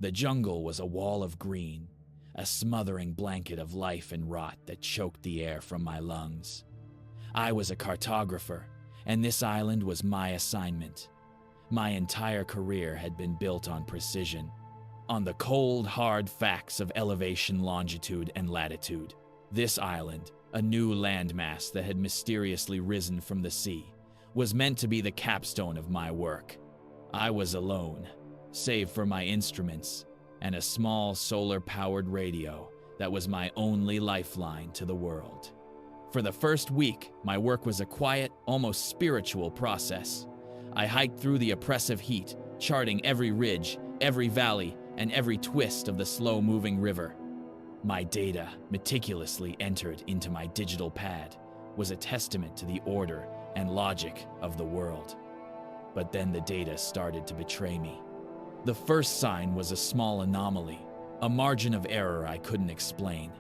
The jungle was a wall of green, a smothering blanket of life and rot that choked the air from my lungs. I was a cartographer, and this island was my assignment. My entire career had been built on precision, on the cold, hard facts of elevation, longitude, and latitude. This island, a new landmass that had mysteriously risen from the sea, was meant to be the capstone of my work. I was alone, save for my instruments and a small solar-powered radio that was my only lifeline to the world. For the first week, my work was a quiet, almost spiritual process. I hiked through the oppressive heat, charting every ridge, every valley, and every twist of the slow-moving river. My data, meticulously entered into my digital pad, was a testament to the order and logic of the world. But then the data started to betray me. The first sign was a small anomaly, a margin of error I couldn't explain.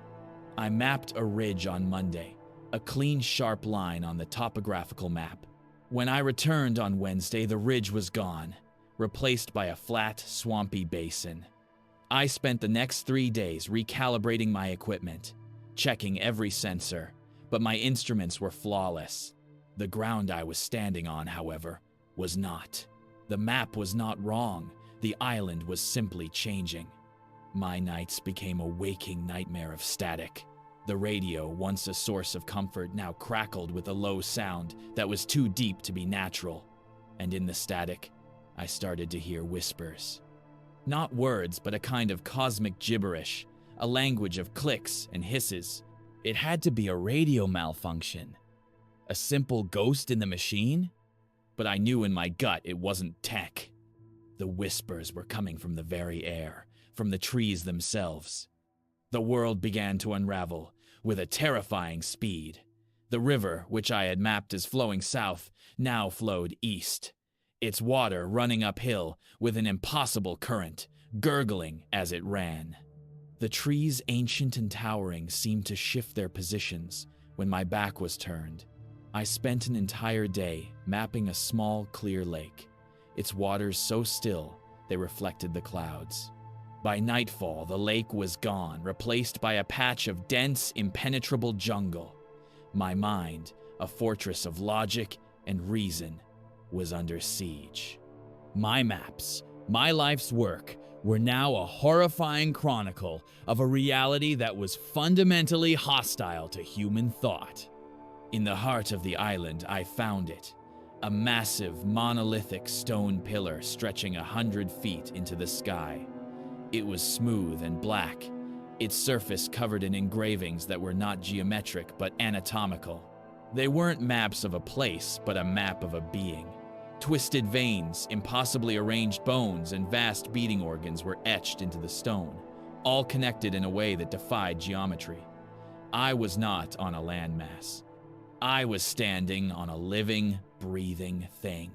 I mapped a ridge on Monday, a clean, sharp line on the topographical map. When I returned on Wednesday, the ridge was gone, replaced by a flat, swampy basin. I spent the next 3 days recalibrating my equipment, checking every sensor, but my instruments were flawless. The ground I was standing on, however, was not. The map was not wrong. The island was simply changing. My nights became a waking nightmare of static. The radio, once a source of comfort, now crackled with a low sound that was too deep to be natural. And in the static, I started to hear whispers. Not words, but a kind of cosmic gibberish, a language of clicks and hisses. It had to be a radio malfunction. A simple ghost in the machine? But I knew in my gut it wasn't tech. The whispers were coming from the very air, from the trees themselves. The world began to unravel with a terrifying speed. The river, which I had mapped as flowing south, now flowed east, its water running uphill with an impossible current, gurgling as it ran. The trees, ancient and towering, seemed to shift their positions when my back was turned. I spent an entire day mapping a small, clear lake, its waters so still they reflected the clouds. By nightfall, the lake was gone, replaced by a patch of dense, impenetrable jungle. My mind, a fortress of logic and reason, was under siege. My maps, my life's work, were now a horrifying chronicle of a reality that was fundamentally hostile to human thought. In the heart of the island, I found it, a massive, monolithic stone pillar stretching 100 feet into the sky. It was smooth and black, its surface covered in engravings that were not geometric but anatomical. They weren't maps of a place, but a map of a being. Twisted veins, impossibly arranged bones, and vast beating organs were etched into the stone, all connected in a way that defied geometry. I was not on a landmass. I was standing on a living, breathing thing,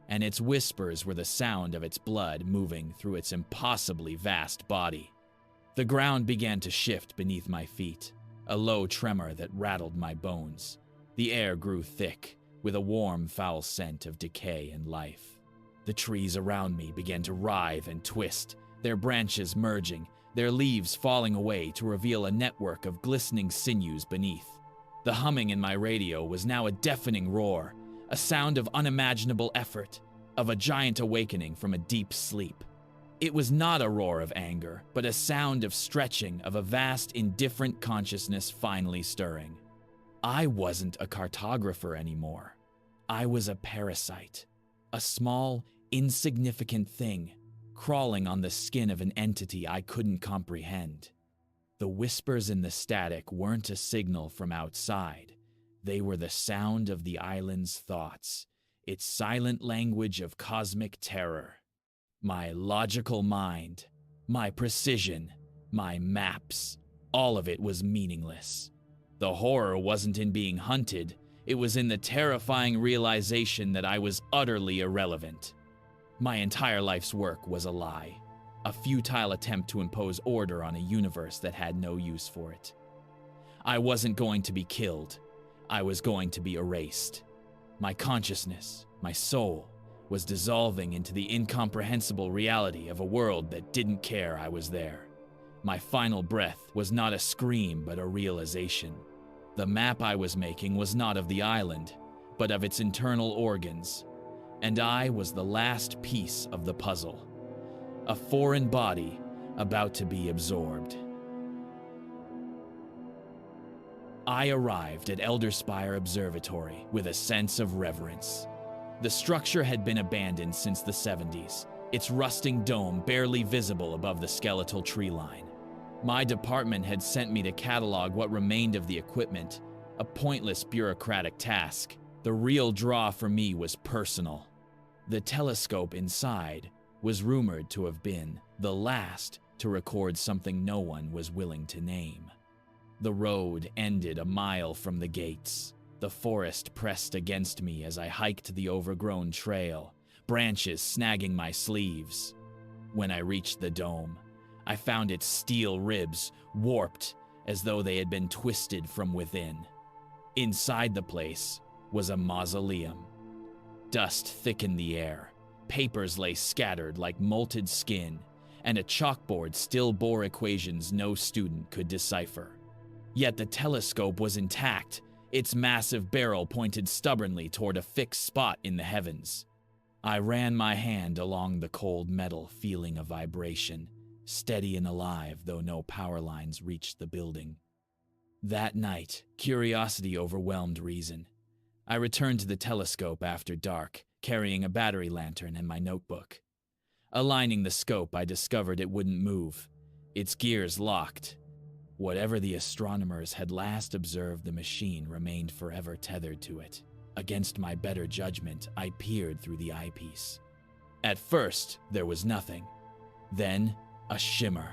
and its whispers were the sound of its blood moving through its impossibly vast body. The ground began to shift beneath my feet, a low tremor that rattled my bones. The air grew thick, with a warm, foul scent of decay and life. The trees around me began to writhe and twist, their branches merging, their leaves falling away to reveal a network of glistening sinews beneath. The humming in my radio was now a deafening roar, a sound of unimaginable effort, of a giant awakening from a deep sleep. It was not a roar of anger, but a sound of stretching, of a vast, indifferent consciousness finally stirring. I wasn't a cartographer anymore. I was a parasite, a small, insignificant thing, crawling on the skin of an entity I couldn't comprehend. The whispers in the static weren't a signal from outside. They were the sound of the island's thoughts, its silent language of cosmic terror. My logical mind, my precision, my maps, all of it was meaningless. The horror wasn't in being hunted, it was in the terrifying realization that I was utterly irrelevant. My entire life's work was a lie, a futile attempt to impose order on a universe that had no use for it. I wasn't going to be killed, I was going to be erased. My consciousness, my soul, was dissolving into the incomprehensible reality of a world that didn't care I was there. My final breath was not a scream, but a realization. The map I was making was not of the island, but of its internal organs, and I was the last piece of the puzzle. A foreign body about to be absorbed. I arrived at Elderspire Observatory with a sense of reverence. The structure had been abandoned since the 70s, its rusting dome barely visible above the skeletal tree line. My department had sent me to catalog what remained of the equipment, a pointless bureaucratic task. The real draw for me was personal. The telescope inside was rumored to have been the last to record something no one was willing to name. The road ended a mile from the gates. The forest pressed against me as I hiked the overgrown trail, branches snagging my sleeves. When I reached the dome, I found its steel ribs warped as though they had been twisted from within. Inside the place was a mausoleum. Dust thickened the air, papers lay scattered like molted skin, and a chalkboard still bore equations no student could decipher. Yet the telescope was intact, its massive barrel pointed stubbornly toward a fixed spot in the heavens. I ran my hand along the cold metal, feeling a vibration, steady and alive though no power lines reached the building. That night, curiosity overwhelmed reason. I returned to the telescope after dark, carrying a battery lantern and my notebook. Aligning the scope, I discovered it wouldn't move. Its gears locked. Whatever the astronomers had last observed, the machine remained forever tethered to it. Against my better judgment, I peered through the eyepiece. At first, there was nothing. Then, a shimmer.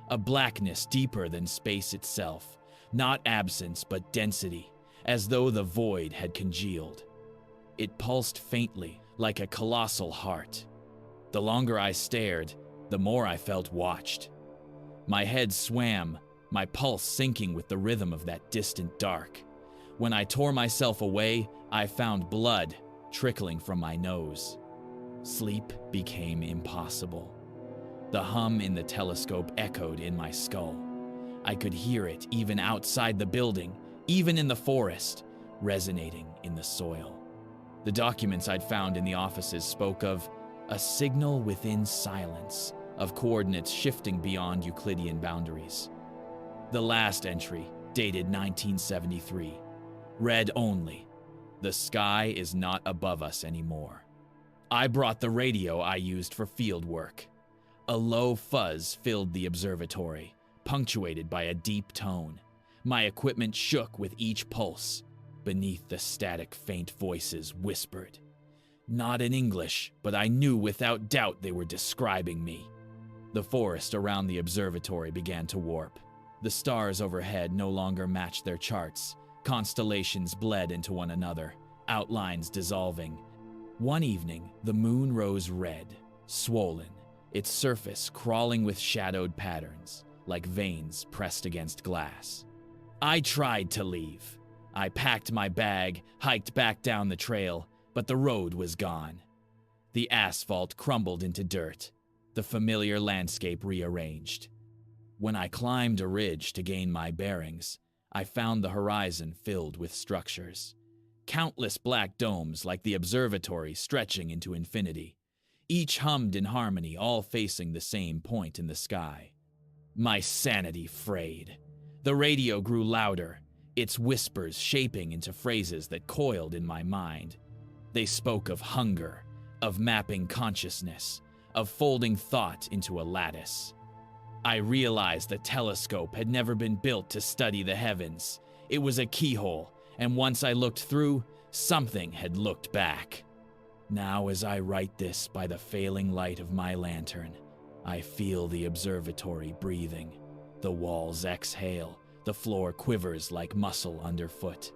A blackness deeper than space itself. Not absence, but density, as though the void had congealed. It pulsed faintly, like a colossal heart. The longer I stared, the more I felt watched. My head swam, my pulse sinking with the rhythm of that distant dark. When I tore myself away, I found blood trickling from my nose. Sleep became impossible. The hum in the telescope echoed in my skull. I could hear it even outside the building, even in the forest, resonating in the soil. The documents I'd found in the offices spoke of a signal within silence, of coordinates shifting beyond Euclidean boundaries. The last entry, dated 1973, read only, "The sky is not above us anymore." I brought the radio I used for field work. A low fuzz filled the observatory, punctuated by a deep tone. My equipment shook with each pulse. Beneath the static, faint voices whispered. Not in English, but I knew without doubt they were describing me. The forest around the observatory began to warp. The stars overhead no longer matched their charts. Constellations bled into one another, outlines dissolving. One evening, the moon rose red, swollen, its surface crawling with shadowed patterns, like veins pressed against glass. I tried to leave. I packed my bag, hiked back down the trail, but the road was gone. The asphalt crumbled into dirt, the familiar landscape rearranged. When I climbed a ridge to gain my bearings, I found the horizon filled with structures. Countless black domes like the observatory stretching into infinity. Each hummed in harmony, all facing the same point in the sky. My sanity frayed. The radio grew louder, its whispers shaping into phrases that coiled in my mind. They spoke of hunger, of mapping consciousness, of folding thought into a lattice. I realized the telescope had never been built to study the heavens. It was a keyhole, and once I looked through, something had looked back. Now, as I write this by the failing light of my lantern, I feel the observatory breathing. The walls exhale, the floor quivers like muscle underfoot.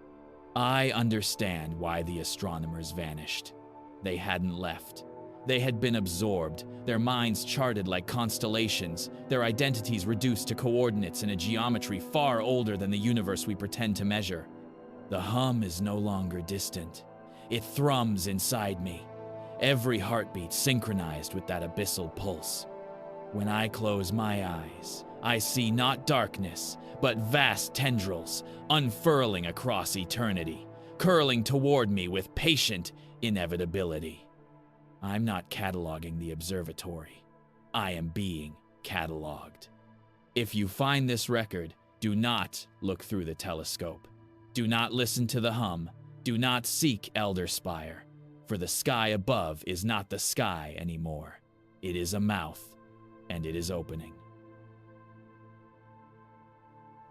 I understand why the astronomers vanished. They hadn't left. They had been absorbed, their minds charted like constellations, their identities reduced to coordinates in a geometry far older than the universe we pretend to measure. The hum is no longer distant. It thrums inside me. every heartbeat synchronized with that abyssal pulse. When I close my eyes, I see not darkness, but vast tendrils unfurling across eternity, curling toward me with patient inevitability. I'm not cataloging the observatory. I am being cataloged. If you find this record, do not look through the telescope. Do not listen to the hum. Do not seek Elder Spire, for the sky above is not the sky anymore. It is a mouth, and it is opening.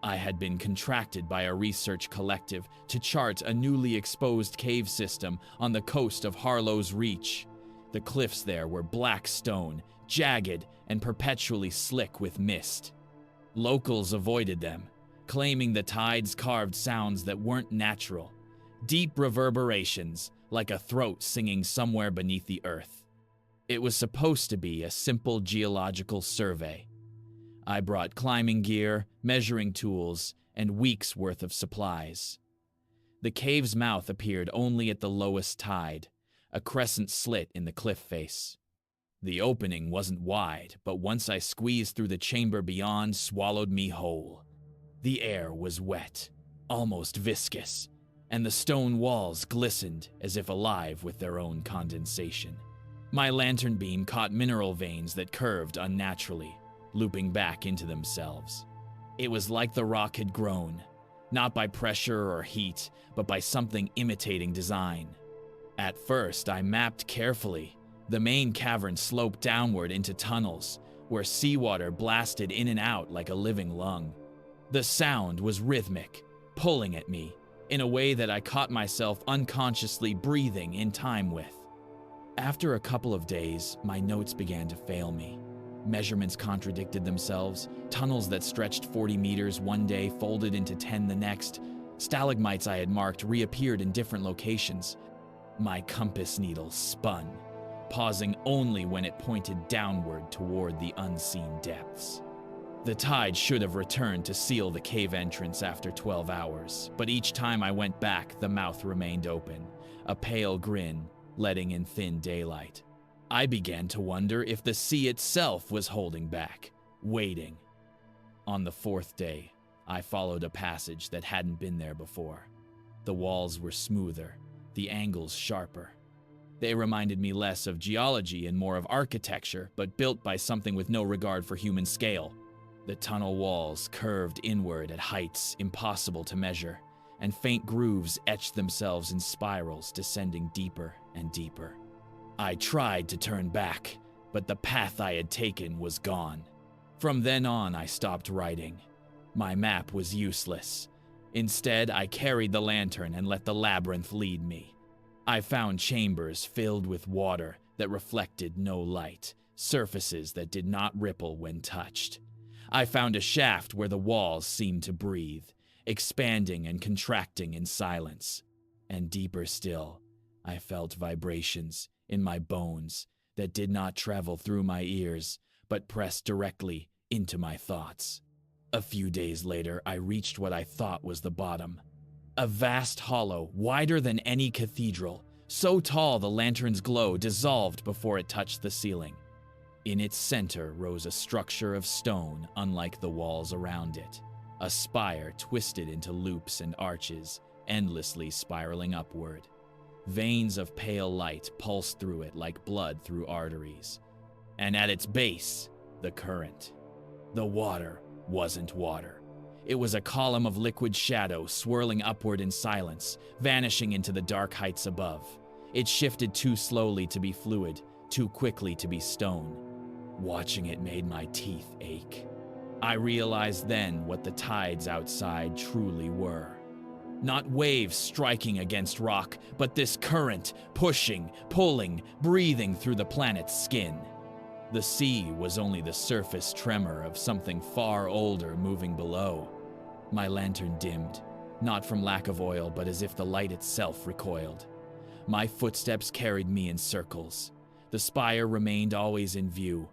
I had been contracted by a research collective to chart a newly exposed cave system on the coast of Harlow's Reach. The cliffs there were black stone, jagged, and perpetually slick with mist. Locals avoided them, claiming the tides carved sounds that weren't natural, deep reverberations like a throat singing somewhere beneath the earth. It was supposed to be a simple geological survey. I brought climbing gear, measuring tools, and weeks' worth of supplies. The cave's mouth appeared only at the lowest tide, a crescent slit in the cliff face. The opening wasn't wide, but once I squeezed through the chamber beyond, swallowed me whole. The air was wet, almost viscous, and the stone walls glistened as if alive with their own condensation. My lantern beam caught mineral veins that curved unnaturally, looping back into themselves. It was like the rock had grown, not by pressure or heat, but by something imitating design. At first, I mapped carefully. The main cavern sloped downward into tunnels, where seawater blasted in and out like a living lung. The sound was rhythmic, pulling at me, in a way that I caught myself unconsciously breathing in time with. After a couple of days, my notes began to fail me. Measurements contradicted themselves. Tunnels that stretched 40 meters one day folded into 10 the next. Stalagmites I had marked reappeared in different locations. My compass needle spun, pausing only when it pointed downward toward the unseen depths. The tide should have returned to seal the cave entrance after 12 hours, but each time I went back, the mouth remained open, a pale grin letting in thin daylight. I began to wonder if the sea itself was holding back, waiting. On the fourth day, I followed a passage that hadn't been there before. The walls were smoother, the angles sharper. They reminded me less of geology and more of architecture, but built by something with no regard for human scale. The tunnel walls curved inward at heights impossible to measure, and faint grooves etched themselves in spirals descending deeper and deeper. I tried to turn back, but the path I had taken was gone. From then on, I stopped writing. My map was useless. Instead, I carried the lantern and let the labyrinth lead me. I found chambers filled with water that reflected no light, surfaces that did not ripple when touched. I found a shaft where the walls seemed to breathe, expanding and contracting in silence. And deeper still, I felt vibrations in my bones that did not travel through my ears, but pressed directly into my thoughts. A few days later, I reached what I thought was the bottom. A vast hollow, wider than any cathedral, so tall the lantern's glow dissolved before it touched the ceiling. In its center rose a structure of stone unlike the walls around it, a spire twisted into loops and arches, endlessly spiraling upward. Veins of pale light pulsed through it like blood through arteries. And at its base, the current. The water wasn't water. It was a column of liquid shadow swirling upward in silence, vanishing into the dark heights above. It shifted too slowly to be fluid, too quickly to be stone. Watching it made my teeth ache. I realized then what the tides outside truly were. Not waves striking against rock, but this current, pushing, pulling, breathing through the planet's skin. The sea was only the surface tremor of something far older moving below. My lantern dimmed, not from lack of oil, but as if the light itself recoiled. My footsteps carried me in circles. The spire remained always in view.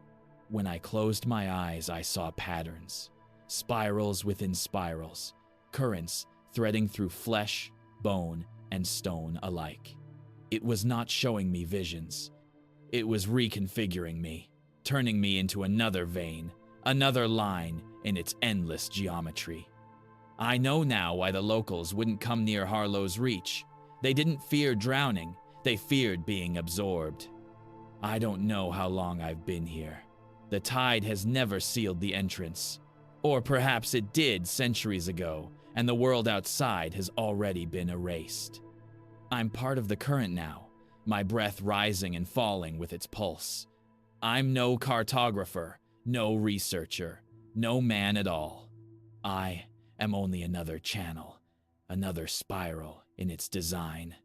When I closed my eyes, I saw patterns. Spirals within spirals, currents threading through flesh, bone, and stone alike. It was not showing me visions. It was reconfiguring me, turning me into another vein, another line in its endless geometry. I know now why the locals wouldn't come near Harlow's Reach. They didn't fear drowning, they feared being absorbed. I don't know how long I've been here. The tide has never sealed the entrance. Or perhaps it did centuries ago, and the world outside has already been erased. I'm part of the current now, my breath rising and falling with its pulse. I'm no cartographer, no researcher, no man at all. I am only another channel, another spiral in its design.